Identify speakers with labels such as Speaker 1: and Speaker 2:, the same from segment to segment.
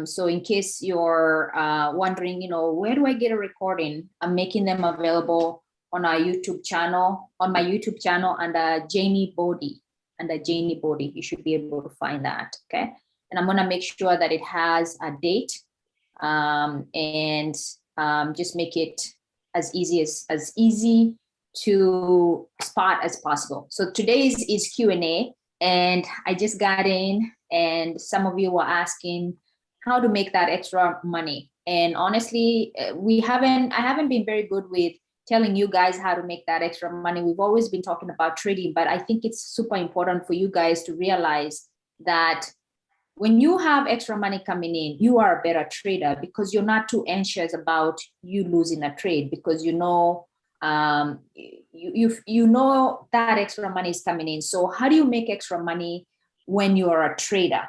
Speaker 1: So in case you're wondering, where do I get a recording? I'm making them available on our YouTube channel, on my YouTube channel under Janie Bodie. Under Janie Bodie, you should be able to find that, okay? And I'm gonna make sure that it has a date and just make it as easy to spot as possible. So today's is Q&A, and I just got in and some of you were asking how to make that extra money. And honestly, I haven't been very good with telling you guys how to make that extra money. We've always been talking about trading, but I think it's super important for you guys to realize that when you have extra money coming in, you are a better trader because you're not too anxious about you losing a trade, because you know that extra money is coming in. So how do you make extra money when you are a trader?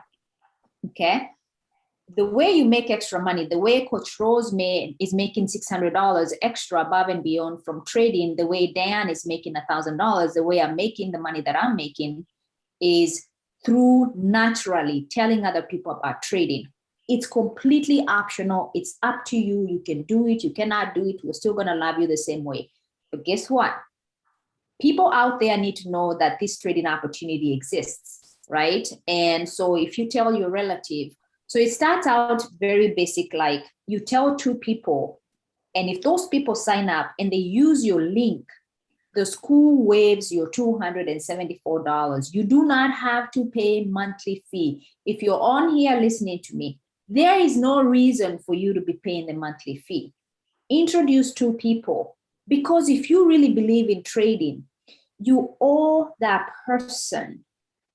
Speaker 1: Okay. The way you make extra money, the way Coach Rose is making $600 extra above and beyond from trading, the way Dan is making $1,000, the way I'm making the money that I'm making is through naturally telling other people about trading. It's completely optional. It's up to you. You can do it. You cannot do it. We're still going to love you the same way. But guess what? People out there need to know that this trading opportunity exists, right? And so if you tell your relative, so it starts out very basic, like you tell 2 people, and if those people sign up and they use your link, the school waives your $274. You do not have to pay monthly fee. If you're on here listening to me, there is no reason for you to be paying the monthly fee. Introduce 2 people, because if you really believe in trading, you owe that person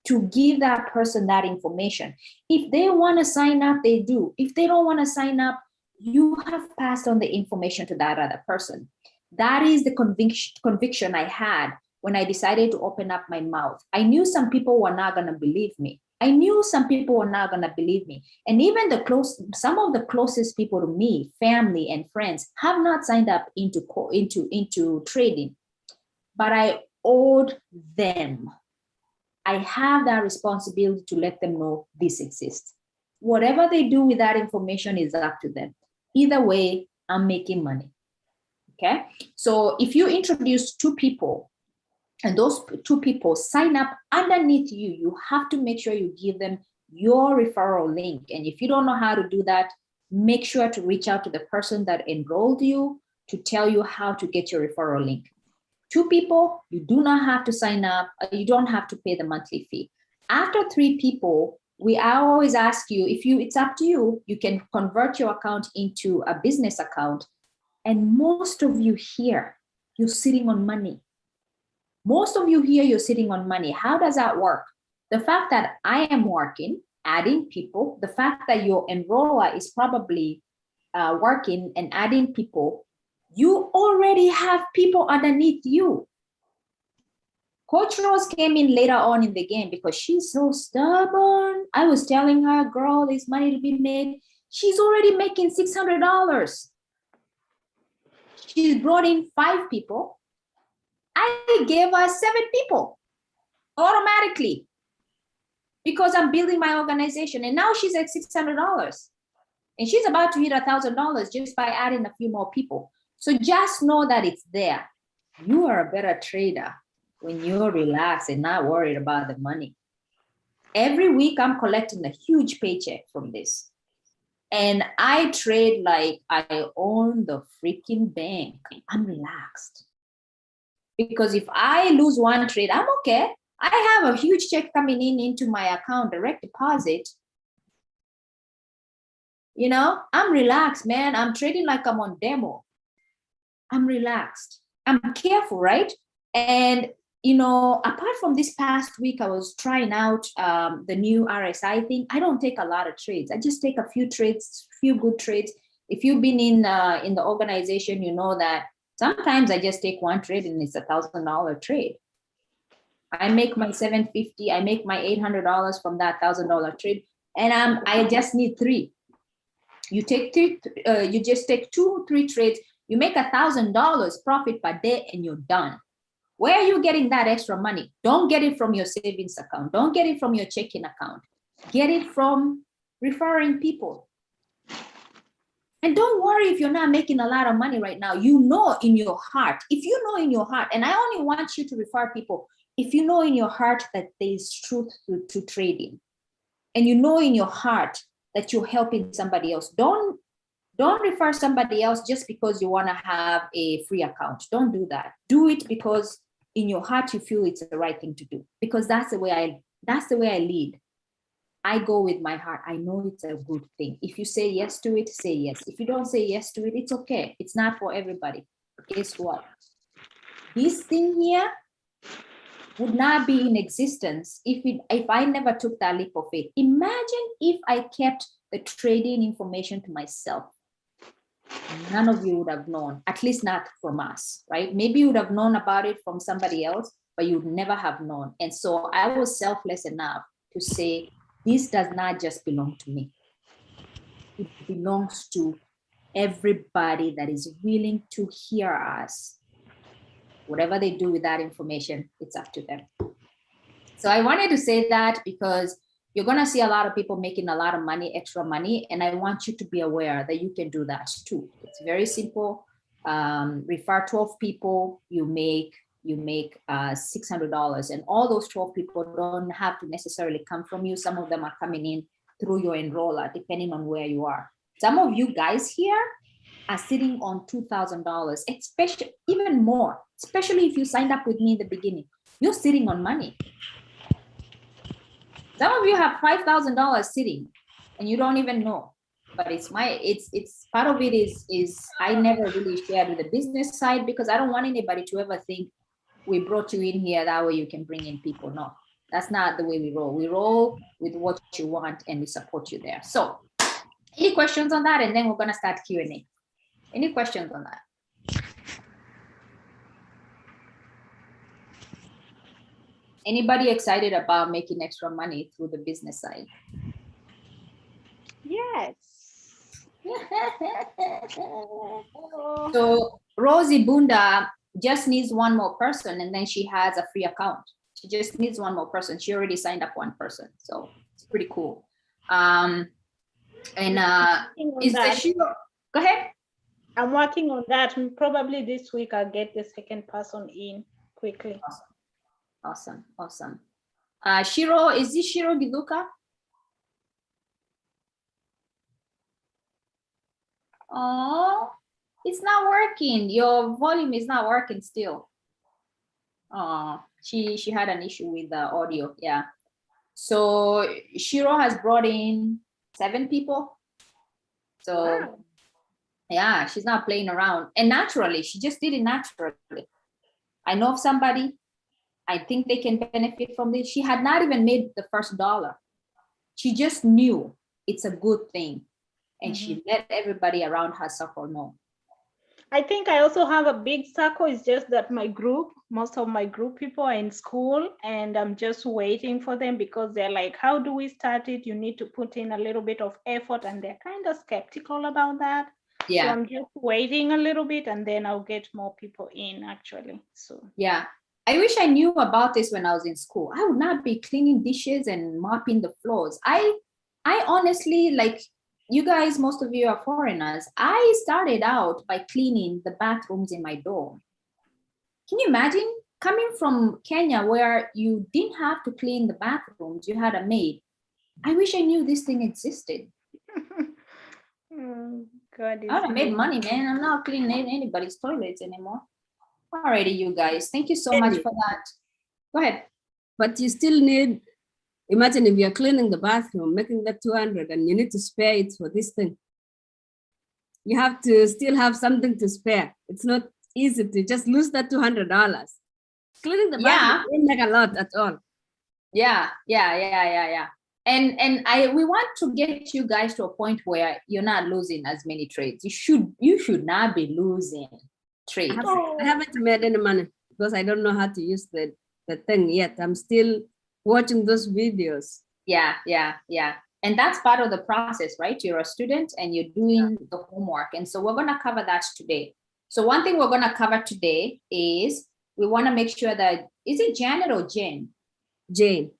Speaker 1: to give that person that information. If they want to sign up, they do. If they don't want to sign up, you have passed on the information to that other person. That is the conviction I had when I decided to open up my mouth. I knew some people were not going to believe me. And even some of the closest people to me, family and friends, have not signed up into trading, but I owed them. I have that responsibility to let them know this exists. Whatever they do with that information is up to them. Either way, I'm making money. Okay. So if you introduce 2 people and those 2 people sign up underneath you, you have to make sure you give them your referral link. And if you don't know how to do that, make sure to reach out to the person that enrolled you to tell you how to get your referral link. 2 people, you do not have to sign up. You don't have to pay the monthly fee. After 3 people, I always ask you, it's up to you, you can convert your account into a business account. And most of you here, you're sitting on money. Most of you here, you're sitting on money. How does that work? The fact that I am working, adding people, the fact that your enroller is probably working and adding people, you already have people underneath you. Coach Rose came in later on in the game because she's so stubborn. I was telling her, girl, there's money to be made. She's already making $600. She's brought in 5 people. I gave her 7 people automatically because I'm building my organization. And now she's at $600. And she's about to hit $1,000 just by adding a few more people. So just know that it's there. You are a better trader when you're relaxed and not worried about the money. Every week I'm collecting a huge paycheck from this. And I trade like I own the freaking bank. I'm relaxed. Because if I lose one trade, I'm okay. I have a huge check coming into my account, direct deposit. I'm relaxed, man. I'm trading like I'm on demo. I'm relaxed. I'm careful, right? And, apart from this past week, I was trying out the new RSI thing. I don't take a lot of trades. I just take a few trades, few good trades. If you've been in the organization, you know that sometimes I just take one trade and it's $1,000 trade. I make my $750. I make my $800 from that $1,000 trade, and I just need 3. You take 3. You just take 2, 3 trades. You make $1,000 profit per day, and you're done. Where are you getting that extra money? Don't get it from your savings account. Don't get it from your checking account. Get it from referring people. And don't worry if you're not making a lot of money right now. You know in your heart, if you know in your heart, and I only want you to refer people, if you know in your heart that there is truth to trading, and you know in your heart that you're helping somebody else, don't refer somebody else just because you want to have a free account. Don't do that. Do it because in your heart you feel it's the right thing to do, because that's the way I lead. I go with my heart. I know it's a good thing. If you say yes to it, say yes. If you don't say yes to it, it's okay. It's not for everybody. But guess what? This thing here would not be in existence if I never took that leap of faith. Imagine if I kept the trading information to myself. None of you would have known, at least not from us, right? Maybe you would have known about it from somebody else, but you'd never have known. And so I was selfless enough to say, this does not just belong to me. It belongs to everybody that is willing to hear us. Whatever they do with that information, it's up to them. So I wanted to say that because you're going to see a lot of people making a lot of money, extra money, and I want you to be aware that you can do that too. It's very simple. Refer 12 people, you make $600, and all those 12 people don't have to necessarily come from you. Some of them are coming in through your enroller, depending on where you are. Some of you guys here are sitting on $2,000, especially even more, especially if you signed up with me in the beginning. You're sitting on money. Some of you have $5,000 sitting and you don't even know. But it's part of it is I never really shared with the business side because I don't want anybody to ever think we brought you in here that way you can bring in people. No, that's not the way we roll. We roll with what you want and we support you there. So any questions on that? And then we're gonna start Q&A. Any questions on that? Anybody excited about making extra money through the business side?
Speaker 2: Yes.
Speaker 1: So Rosie Bunda just needs one more person and then she has a free account. She just needs one more person. She already signed up one person. So it's pretty cool. And is the Shiro? Go ahead.
Speaker 2: I'm working on that. Probably this week I'll get the second person in quickly.
Speaker 1: Awesome. Shiro, is this Shiro Giluka? Oh, it's not working. Your volume is not working still. Oh, she had an issue with the audio. Yeah. So Shiro has brought in 7 people. So wow. Yeah, she's not playing around. And naturally, she just did it naturally. I know of somebody, I think they can benefit from this. She had not even made the first dollar. She just knew it's a good thing. And she let everybody around her circle know.
Speaker 2: I think I also have a big circle. It's just that my group, most of my group people are in school and I'm just waiting for them because they're like, how do we start it? You need to put in a little bit of effort and they're kind of skeptical about that. Yeah. So I'm just waiting a little bit and then I'll get more people in actually. So
Speaker 1: yeah. I wish I knew about this when I was in school. I would not be cleaning dishes and mopping the floors. I honestly, like, you guys, most of you are foreigners. I started out by cleaning the bathrooms in my dorm. Can you imagine coming from Kenya where you didn't have to clean the bathrooms, you had a maid? I wish I knew this thing existed.
Speaker 2: God,
Speaker 1: I would have made money, man. I'm not cleaning anybody's toilets anymore. Alrighty, you guys. Thank you so much for that. Go ahead.
Speaker 3: But you still need, imagine if you're cleaning the bathroom, making that 200 and you need to spare it for this thing. You have to still have something to spare. It's not easy to just lose that $200. Cleaning the bathroom didn't make a lot at all.
Speaker 1: Yeah. And we want to get you guys to a point where you're not losing as many trades. You should not be losing trades.
Speaker 3: I haven't made any money because I don't know how to use the thing yet. I'm still watching those videos.
Speaker 1: Yeah. And that's part of the process, right? You're a student and you're doing the homework. And so we're going to cover that today. So one thing we're going to cover today is we want to make sure that, is it Janet or Jane?
Speaker 3: Jane.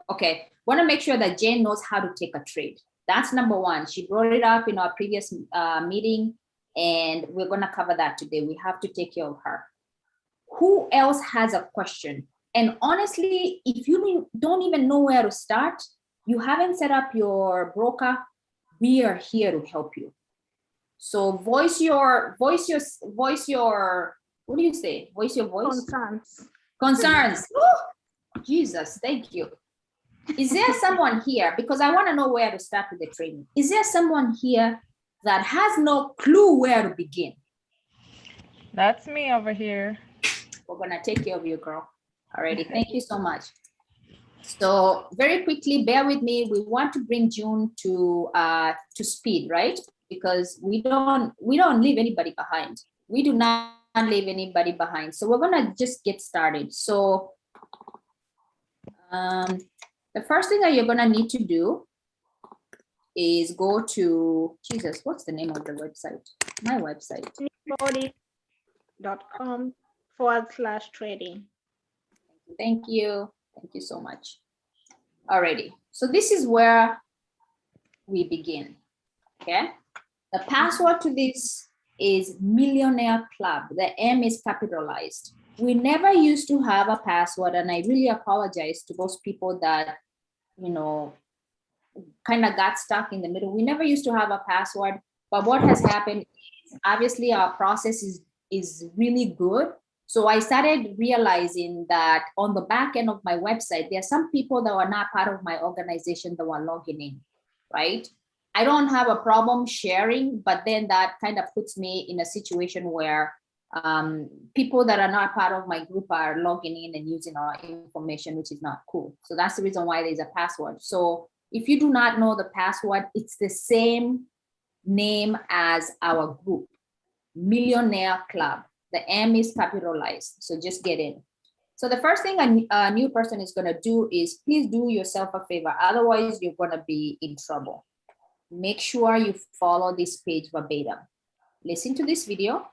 Speaker 1: Okay. Want to make sure that Jane knows how to take a trade. That's number one. She brought it up in our previous meeting, and we're going to cover that today. We have to take care of her. Who else has a question? And honestly, if you don't even know where to start, you haven't set up your broker, we are here to help you. So voice your, what do you say? Voice your voice? Concerns. Ooh, Jesus, thank you. Is there someone here? Because I want to know where to start with the training. Is there someone here that has no clue where to begin?
Speaker 4: That's me over here.
Speaker 1: We're gonna take care of you, girl. Alrighty, thank you so much. So very quickly, bear with me. We want to bring June to speed, right? Because we don't leave anybody behind. We do not leave anybody behind. So we're gonna just get started. So the first thing that you're gonna need to do is go to, Jesus, what's the name of the website? My website.
Speaker 2: Needbody.com/trading.
Speaker 1: Thank you. Thank you so much. Alrighty. So this is where we begin. Okay. The password to this is Millionaire Club. The M is capitalized. We never used to have a password, and I really apologize to those people that, you know, kind of got stuck in the middle. We never used to have a password, but what has happened is obviously our process is really good. So I started realizing that on the back end of my website, there are some people that were not part of my organization that were logging in, right? I don't have a problem sharing, but then that kind of puts me in a situation where people that are not part of my group are logging in and using our information, which is not cool. So that's the reason why there's a password. So if you do not know the password, it's the same name as our group, Millionaire Club. The M is capitalized, so just get in. So the first thing a new person is gonna do is please do yourself a favor. Otherwise, you're gonna be in trouble. Make sure you follow this page verbatim. Listen to this video,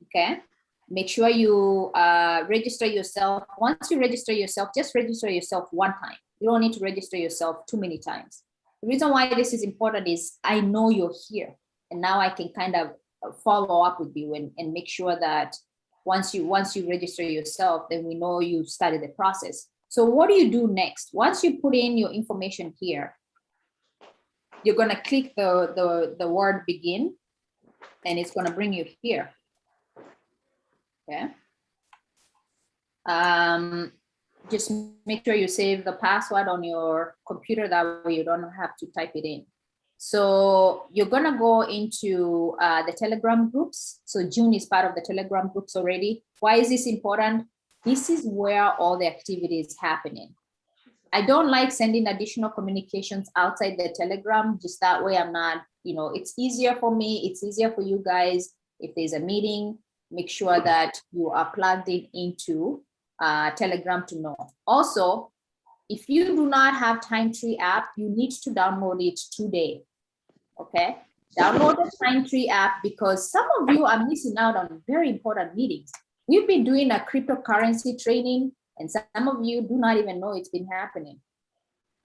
Speaker 1: okay? Make sure you register yourself. Once you register yourself, just register yourself one time. You don't need to register yourself too many times. The reason why this is important is I know you're here, and now I can kind of follow up with you and make sure that once you register yourself, then we know you started the process. So what do you do next? Once you put in your information here, you're going to click the word begin, and it's going to bring you here. Okay. Just make sure you save the password on your computer, that way you don't have to type it in. So you're gonna go into the Telegram groups. So June is part of the Telegram groups already. Why is this important? This is where all the activity is happening. I don't like sending additional communications outside the Telegram, just that way I'm not, you know, it's easier for me, it's easier for you guys. If there's a meeting, make sure that you are plugged into Telegram to know. Also, if you do not have TimeTree app, you need to download it today. Okay, download the TimeTree app because some of you are missing out on very important meetings. We've been doing a cryptocurrency training, and some of you do not even know it's been happening.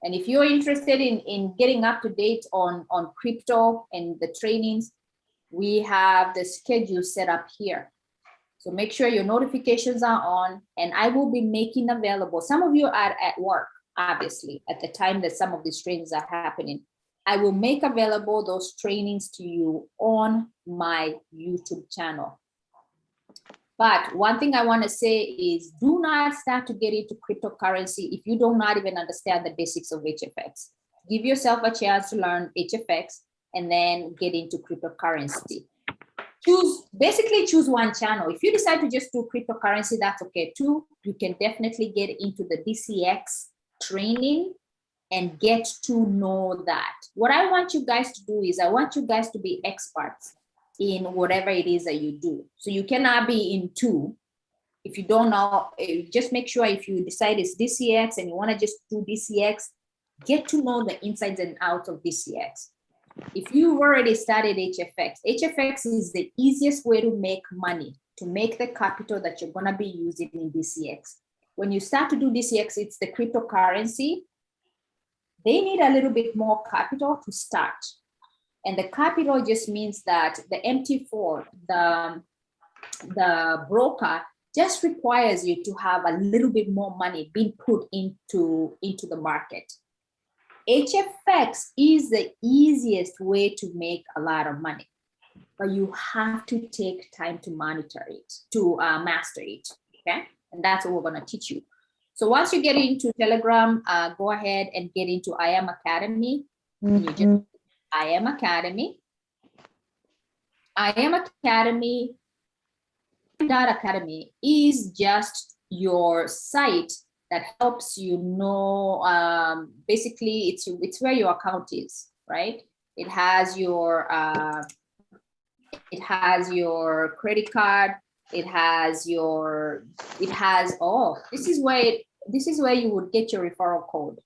Speaker 1: And if you're interested in getting up to date on crypto and the trainings, we have the schedule set up here. So make sure your notifications are on, and I will be making available. Some of you are at work, obviously, at the time that some of these trainings are happening. I will make available those trainings to you on my YouTube channel. But one thing I want to say is do not start to get into cryptocurrency if you do not even understand the basics of HFX. Give yourself a chance to learn HFX and then get into cryptocurrency. Basically choose one channel. If you decide to just do cryptocurrency, that's okay too. You can definitely get into the DCX training and get to know that. What I want you guys to do is I want you guys to be experts in whatever it is that you do. So you cannot be in two. If you don't know, just make sure if you decide it's DCX and you want to just do DCX, get to know the insides and outs of DCX. If you've already started HFX, HFX is the easiest way to make money, to make the capital that you're going to be using in DCX. When you start to do DCX, it's the cryptocurrency. they need a little bit more capital to start. And the capital just means that the MT4, the broker, just requires you to have a little bit more money being put into the market. HFX is the easiest way to make a lot of money, but you have to take time to monitor it, to master it, okay? And that's what we're gonna teach you. So once you get into Telegram, go ahead and get into I Am Academy. And you just, I Am Academy. I Am Academy. Academy is just your site that helps you know, basically it's where your account is, right? It has your credit card, it has, oh, this is where you would get your referral code,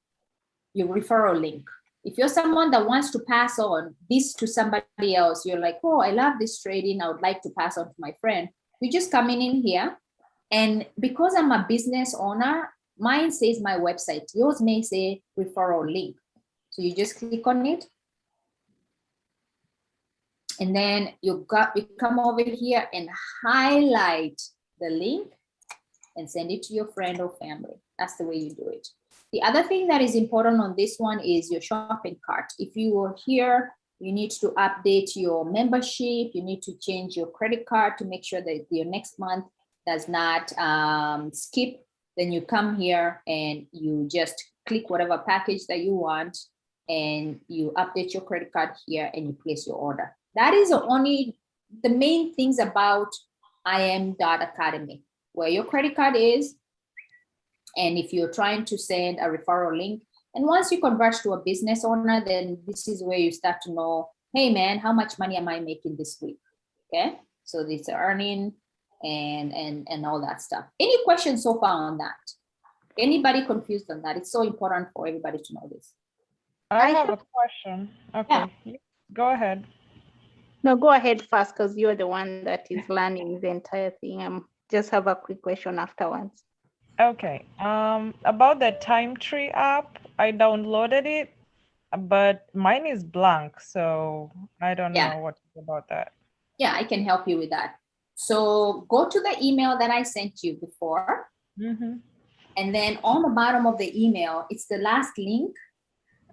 Speaker 1: your referral link. If you're someone that wants to pass on this to somebody else, you're like, oh, I love this trading, I would like to pass on to my friend. You just come in here, and because I'm a business owner, mine says my website. Yours may say referral link. So you just click on it, and then you come over here and highlight the link and send it to your friend or family. That's the way you do it. The other thing that is important on this one is your shopping cart. If you are here, you need to update your membership. You need to change your credit card to make sure that your next month does not skip. Then you come here and you just click whatever package that you want, and you update your credit card here and you place your order. That is the main things about IM.Academy, where your credit card is, and if you're trying to send a referral link. And once you convert to a business owner, then this is where you start to know, hey man, how much money am I making this week? Okay, so it's earning and all that stuff. Any questions so far on that? Anybody confused on that? It's so important for everybody to know this.
Speaker 4: I have a question. Okay, go ahead.
Speaker 2: No, go ahead first, because you're the one that is learning the entire thing. Just have a quick question afterwards.
Speaker 4: Okay, about the Time Tree app, I downloaded it, but mine is blank, so I don't know what about that.
Speaker 1: Yeah, I can help you with that. So go to the email that I sent you before.
Speaker 4: Mm-hmm.
Speaker 1: And then on the bottom of the email, it's the last link.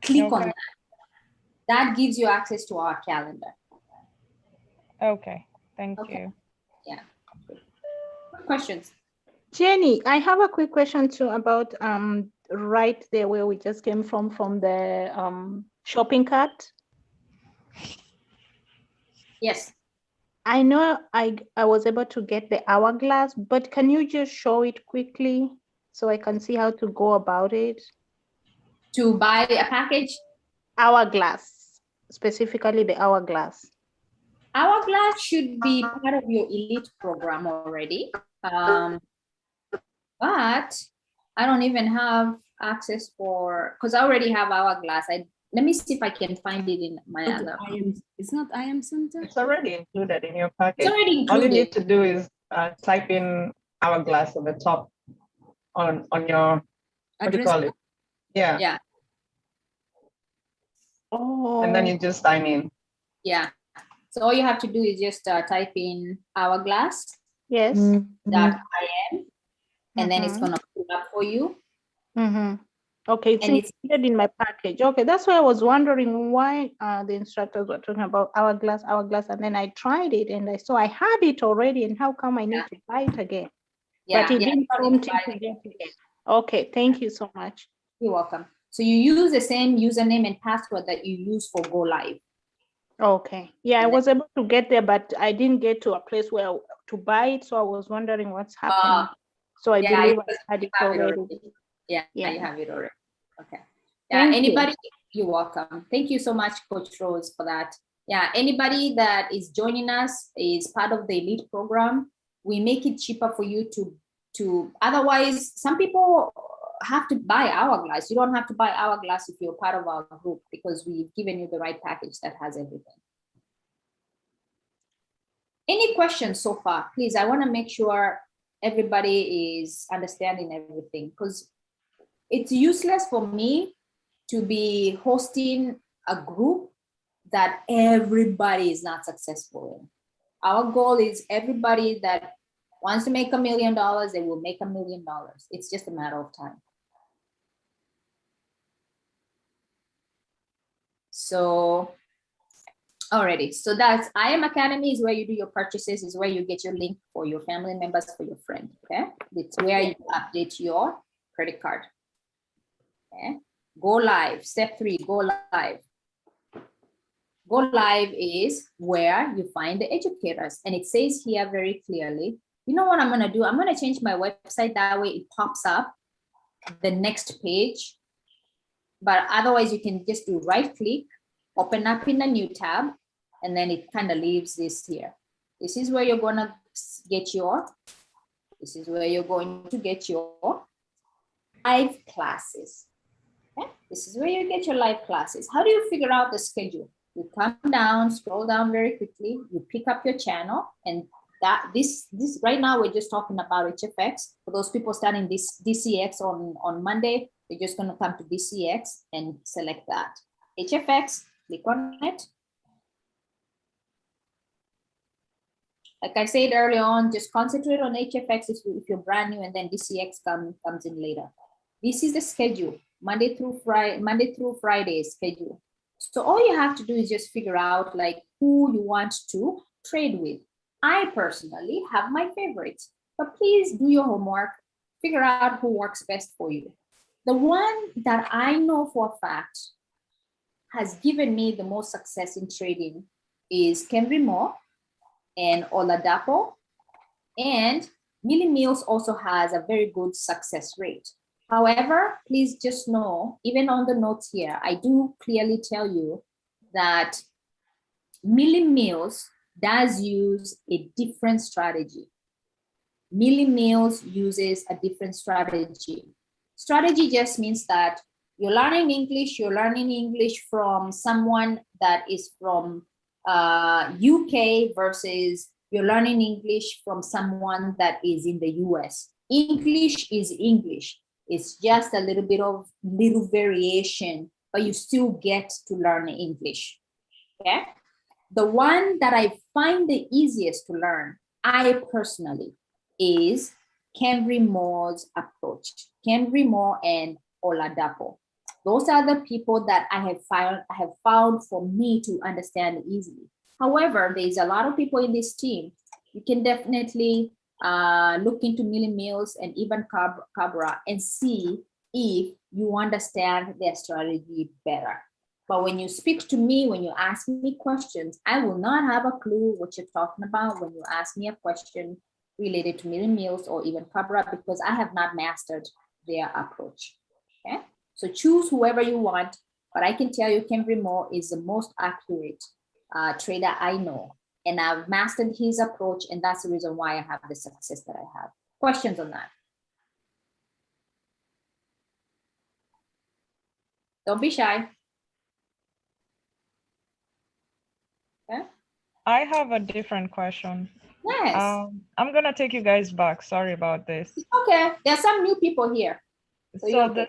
Speaker 1: Click on that. That gives you access to our calendar.
Speaker 4: Okay, thank you.
Speaker 1: Yeah. Good questions.
Speaker 2: Jenny, I have a quick question too about right there where we just came from the shopping cart.
Speaker 1: Yes.
Speaker 2: I know I was able to get the hourglass, but can you just show it quickly so I can see how to go about it?
Speaker 1: To buy a package?
Speaker 2: Hourglass, specifically the hourglass.
Speaker 1: Hourglass should be part of your elite program already. But I don't even have access because I already have Hourglass. Let me see if I can find it in my other.
Speaker 3: It's not IM Center?
Speaker 5: It's already included in your package.
Speaker 1: It's already included.
Speaker 5: All you need to do is type in Hourglass at the top on your, what do you call it? Yeah.
Speaker 1: Yeah.
Speaker 2: Oh.
Speaker 5: And then you just sign in.
Speaker 1: Yeah. So all you have to do is just type in Hourglass.
Speaker 2: Yes.
Speaker 1: .im, and then it's gonna pull up for you.
Speaker 2: Okay, it's included in my package. Okay, that's why I was wondering why the instructors were talking about Hourglass, and then I tried it and I saw I had it already, and how come I need to buy it again?
Speaker 1: Yeah,
Speaker 2: but it didn't prompt me to get it. Okay, thank you so much.
Speaker 1: You're welcome. So you use the same username and password that you use for Go Live.
Speaker 2: Okay, yeah, I was able to get there, but I didn't get to a place where to buy it, so I was wondering what's happening. So I believe I had it already.
Speaker 1: Yeah, you have it already. Okay.
Speaker 2: Thank
Speaker 1: anybody, you're welcome. Thank you so much, Coach Rose, for that. Yeah, anybody that is joining us is part of the elite program. We make it cheaper for you to otherwise, some people have to buy Hourglass. You don't have to buy Hourglass if you're part of our group, because we've given you the right package that has everything. Any questions so far? Please, I want to make sure everybody is understanding everything, because it's useless for me to be hosting a group that everybody is not successful in. Our goal is everybody that wants to make $1 million, they will make $1 million. It's just a matter of time. So, alrighty, so that's IM Academy is where you do your purchases, is where you get your link for your family members, for your friend, okay? It's where you update your credit card, okay? Go live, step 3, go live. Go live is where you find the educators, and it says here very clearly, you know what I'm gonna do? I'm gonna change my website, that way it pops up the next page. But otherwise you can just do right click, open up in a new tab, and then it kind of leaves this here. This is where you're gonna get your, this is where you're going to get your live classes. Okay? This is where you get your live classes. How do you figure out the schedule? You come down, scroll down very quickly, you pick up your channel, and that this right now we're just talking about HFX. For those people starting this DCX on Monday, you're just going to come to DCX and select that. HFX, click on it. Like I said earlier on, just concentrate on HFX if you're brand new, and then DCX comes in later. This is the schedule, Monday through Friday schedule. So all you have to do is just figure out like who you want to trade with. I personally have my favorites, but please do your homework, figure out who works best for you. The one that I know for a fact has given me the most success in trading is Henry Moore and Oladapo, and Millie Mills also has a very good success rate. However, please just know, even on the notes here, I do clearly tell you that Millie Mills does use a different strategy. Millie Mills uses a different strategy. Strategy just means that you're learning English from someone that is from UK versus you're learning English from someone that is in the US. English is English. It's just a little bit of variation, but you still get to learn English, okay? The one that I find the easiest to learn, I personally, is Henry Moore's approach. Henry Moore and Oladapo. Those are the people that I have found for me to understand easily. However, there's a lot of people in this team. You can definitely look into Millie Mills and even Cabra and see if you understand their strategy better. But when you speak to me, when you ask me questions, I will not have a clue what you're talking about when you ask me a question related to Millie Mills or even Cabra, because I have not mastered their approach. Okay, so choose whoever you want, but I can tell you Henry Moore is the most accurate trader I know, and I've mastered his approach, and that's the reason why I have the success that I have. Questions on that? Don't be shy. Okay.
Speaker 4: I have a different question.
Speaker 1: Yes.
Speaker 4: I'm gonna take you guys back. Sorry about this.
Speaker 1: Okay, there's some new people here.
Speaker 4: So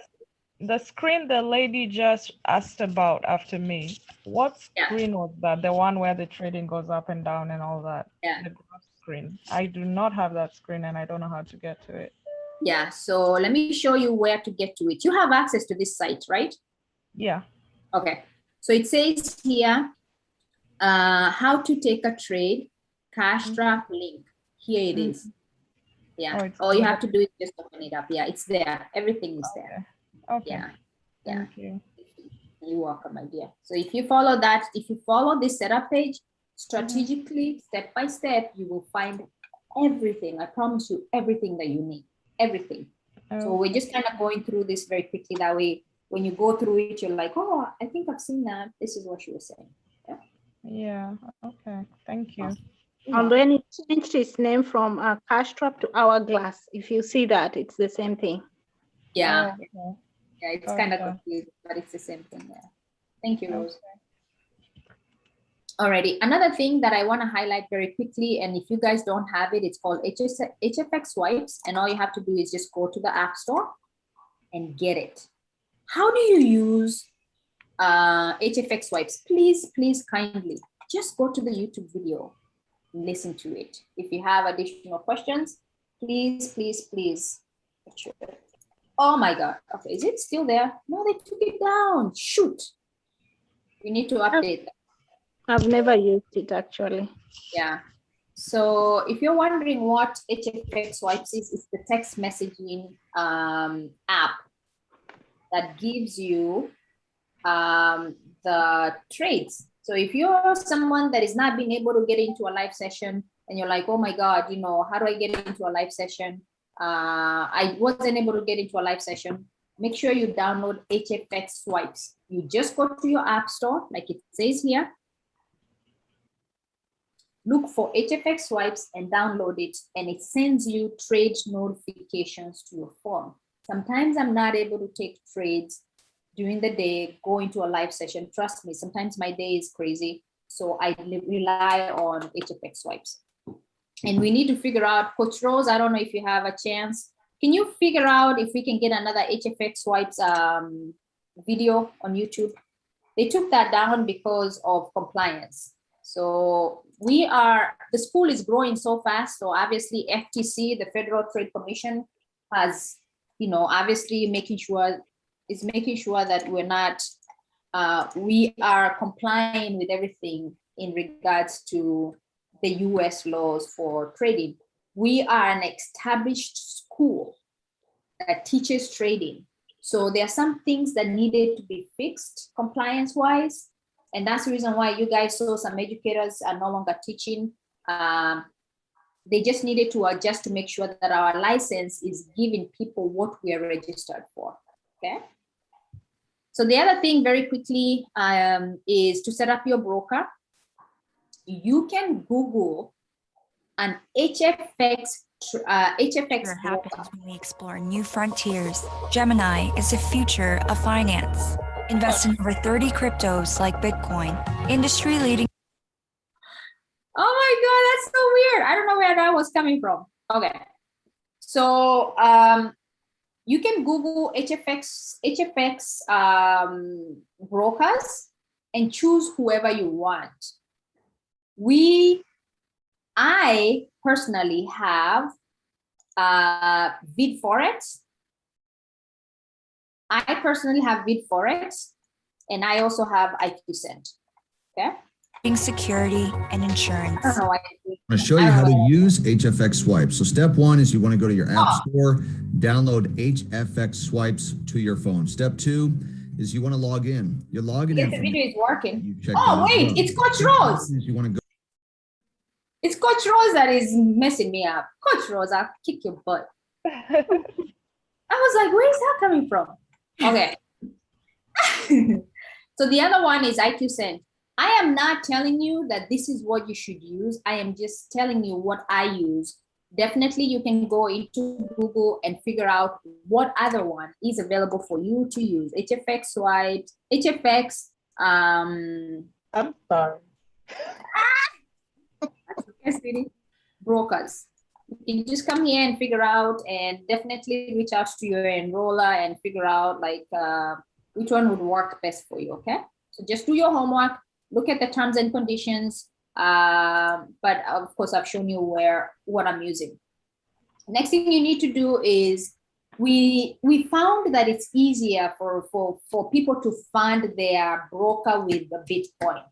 Speaker 4: the screen the lady just asked about after me, what screen was that? The one where the trading goes up and down and all that?
Speaker 1: Yeah.
Speaker 4: The graph screen. I do not have that screen and I don't know how to get to it.
Speaker 1: Yeah, so let me show you where to get to it. You have access to this site, right?
Speaker 4: Yeah.
Speaker 1: Okay, so it says here, how to take a trade, cash trap link. Here it is. Yeah, all you have to do is just open it up. Yeah, it's there. Everything is there.
Speaker 4: Okay.
Speaker 1: Yeah.
Speaker 4: Thank you.
Speaker 1: You're welcome, my dear. So if you follow that, if you follow this setup page strategically, step by step, you will find everything. I promise you everything that you need, everything. So we're just kind of going through this very quickly. That way, when you go through it, you're like, oh, I think I've seen that. This is what she was saying.
Speaker 4: Yeah. Okay. Thank you.
Speaker 2: And then it changed its name from Cash Trap to Hourglass. If you see that, it's the same thing.
Speaker 1: Yeah.
Speaker 4: Oh, okay.
Speaker 1: Yeah, it's kind of confusing, but it's the same thing there. Thank you, Rose. Alrighty, another thing that I want to highlight very quickly, and if you guys don't have it, it's called HFX Swipes, and all you have to do is just go to the App Store and get it. how do you use HFX swipes? Please, please kindly just go to the YouTube video, listen to it. If you have additional questions, please, please, please. Oh my God. Okay, is it still there? No, they took it down. Shoot. We need to update that.
Speaker 2: I've never used it actually.
Speaker 1: Yeah. So if you're wondering what HFX swipes is, it's the text messaging app that gives you the trades. So if you're someone that is not being able to get into a live session and you're like, oh my God, you know, how do I get into a live session? I wasn't able to get into a live session. Make sure you download HFX swipes. You just go to your app store, like it says here. Look for HFX swipes and download it, and it sends you trade notifications to your phone. Sometimes I'm not able to take trades during the day, go into a live session. Trust me, sometimes my day is crazy. So I rely on HFX swipes. And we need to figure out, Coach Rose, I don't know if you have a chance. Can you figure out if we can get another HFX swipes video on YouTube? They took that down because of compliance. So the school is growing so fast. So obviously FTC, the Federal Trade Commission, has, you know, obviously making sure that we're not, we are complying with everything in regards to the US laws for trading. We are an established school that teaches trading. So there are some things that needed to be fixed compliance-wise. And that's the reason why you guys saw some educators are no longer teaching. They just needed to adjust to make sure that our license is giving people what we are registered for, okay? So the other thing very quickly is to set up your broker. You can Google an HFX
Speaker 6: Future happens when we explore new frontiers. Gemini is the future of finance. Invest in over 30 cryptos like Bitcoin, industry leading.
Speaker 1: Oh my God, that's so weird. I don't know where that was coming from. Okay. So you can Google HFX brokers and choose whoever you want. I personally have VidForex. And I also have IQCent. Okay.
Speaker 6: Security and insurance.
Speaker 1: I don't know why.
Speaker 7: I'm going to show you how to use HFX swipes. So step one is you want to go to your app store, download HFX swipes to your phone. Step two is you want to log in. You're logging in.
Speaker 1: The video is working.
Speaker 7: You
Speaker 1: Oh, wait, it's Coach Rose.
Speaker 7: You want to go.
Speaker 1: It's Coach Rose that is messing me up. Coach Rose, I'll kick your butt. I was like, where is that coming from? Okay. So the other one is IQCent. I am not telling you that this is what you should use. I am just telling you what I use. Definitely you can go into Google and figure out what other one is available for you to use. HFX swipes, HFX.
Speaker 5: I'm sorry.
Speaker 1: Yes, sweetie. Brokers. You can just come here and figure out, and definitely reach out to your enroller and figure out like which one would work best for you. Okay. So just do your homework. Look at the terms and conditions, but of course I've shown you what I'm using. Next thing you need to do is we found that it's easier for people to fund their broker with the Bitcoin.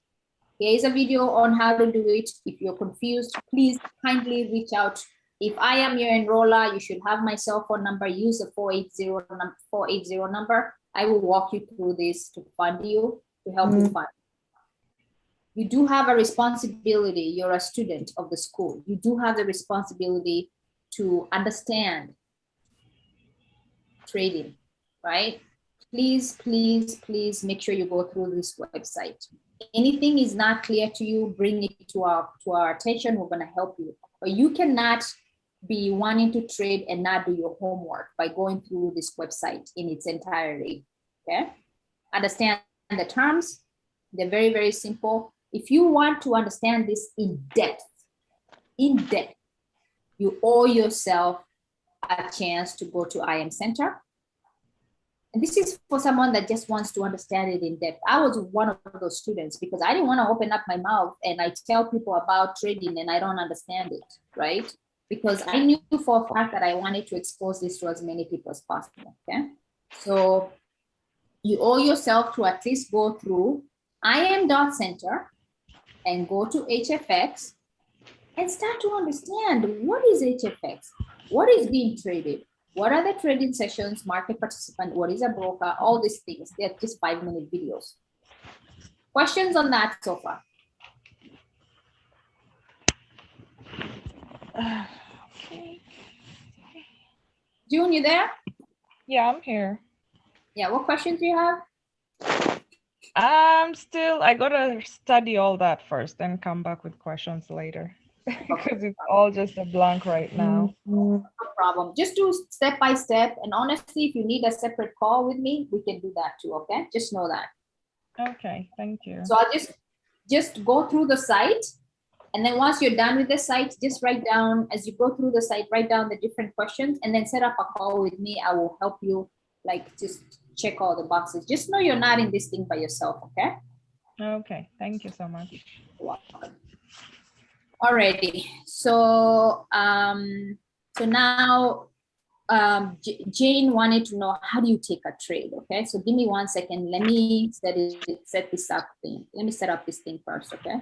Speaker 1: Here's a video on how to do it. If you're confused, please kindly reach out. If I am your enroller, you should have my cell phone number. Use the 480 number. I will walk you through this to fund you, to help you fund. You do have a responsibility. You're a student of the school. You do have the responsibility to understand trading, right? Please, please, please make sure you go through this website. Anything is not clear to you, bring it to our attention. We're going to help you. But you cannot be wanting to trade and not do your homework by going through this website in its entirety. Okay? Understand the terms. They're very, very simple. If you want to understand this in depth, you owe yourself a chance to go to IM Center And this is for someone that just wants to understand it in depth. I was one of those students because I didn't want to open up my mouth and I tell people about trading and I don't understand it, right? Because I knew for a fact that I wanted to expose this to as many people as possible, okay? So you owe yourself to at least go through IM.Center and go to HFX and start to understand what is HFX, what is being traded, what are the trading sessions, market participant, what is a broker, all these things. They're just 5-minute videos. Questions on that so far?
Speaker 4: Okay.
Speaker 1: June, you there?
Speaker 4: Yeah, I'm here.
Speaker 1: Yeah, what questions do you have?
Speaker 4: I gotta study all that first, then come back with questions later. Because it's all just a blank right now.
Speaker 1: No problem. Just do step by step. And honestly, if you need a separate call with me, we can do that too, okay? Just know that.
Speaker 4: Okay, thank you.
Speaker 1: So I'll just go through the site. And then once you're done with the site, just write down, as you go through the site, write down the different questions and then set up a call with me. I will help you, like, just check all the boxes. Just know you're not in this thing by yourself, okay?
Speaker 4: Okay, thank you so much.
Speaker 1: You're welcome. Alrighty, so so now Jane wanted to know, how do you take a trade? Okay, so give me 1 second. Let me set this up thing. Let me set up this thing first, okay?